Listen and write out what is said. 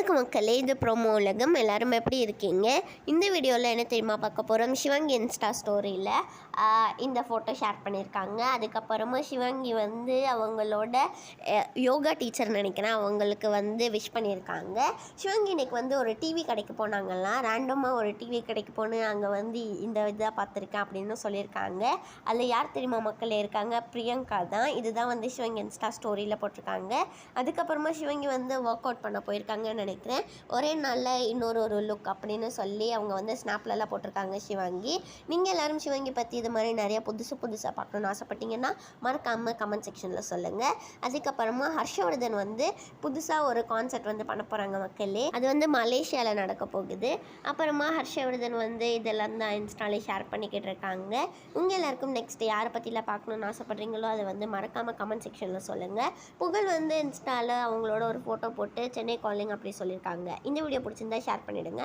வணக்கம் மக்களே, இது ப்ரோமோ உலகம். எல்லாரும் எப்படி இருக்கீங்க? இந்த வீடியோவில் என்ன தெரியுமா பார்க்க போகிறோம்? சிவங்கி இன்ஸ்டா ஸ்டோரியில் இந்த ஃபோட்டோ ஷேர் பண்ணியிருக்காங்க. அதுக்கப்புறமா சிவங்கி வந்து அவங்களோட யோகா டீச்சர் நினைக்கிறேன், அவங்களுக்கு வந்து விஷ் பண்ணியிருக்காங்க. சிவங்கி இன்னைக்கு வந்து ஒரு டிவி கடைக்கு போனாங்கலாம். ரேண்டமாக ஒரு டிவி கடைக்கு போன்னு அங்கே வந்து இந்த இதாக பார்த்துருக்கேன் அப்படின்னு சொல்லியிருக்காங்க. அதில் யார் தெரியுமா மக்களே இருக்காங்க? பிரியங்கா தான். இதுதான் வந்து சிவங்கி இன்ஸ்டா ஸ்டோரியில் போட்டிருக்காங்க. அதுக்கப்புறமா சிவங்கி வந்து ஒர்க் அவுட் பண்ண போயிருக்காங்கன்னு நினைக்கிறேன். ஒரே நாளில் இன்னொரு லுக் அப்படின்னு சொல்லி அவங்க வந்து ஸ்னாப்லலாம் போட்டிருக்காங்க சிவங்கி. நீங்கள் எல்லோரும் சிவங்கி பற்றி இது மாதிரி நிறைய புதுசாக பார்க்கணுன்னு ஆசைப்பட்டீங்கன்னா மறக்காமல் கமெண்ட் செக்ஷனில் சொல்லுங்கள். அதுக்கப்புறமா ஹர்ஷவர்தன் வந்து புதுசாக ஒரு கான்செர்ட் வந்து பண்ண போகிறாங்க மக்களே. அது வந்து மலேசியாவில் நடக்க போகுது. அப்புறமா ஹர்ஷவர்தன் வந்து இதெல்லாம் தான் இன்ஸ்டாலே ஷேர் பண்ணிக்கிட்டு இருக்காங்க. உங்கள் எல்லாருக்கும் நெக்ஸ்ட் யாரை பற்றிலாம் பார்க்கணுன்னு ஆசைப்பட்றீங்களோ அதை வந்து மறக்காமல் கமெண்ட் செக்ஷனில் சொல்லுங்கள். புகழ் வந்து இன்ஸ்டாவில் அவங்களோட ஒரு ஃபோட்டோ போட்டு சென்னை காலிங் அப்படி சொல்லியிருக்காங்க. இந்த வீடியோ பிடிச்சிருந்தா ஷேர் பண்ணிவிடுங்க.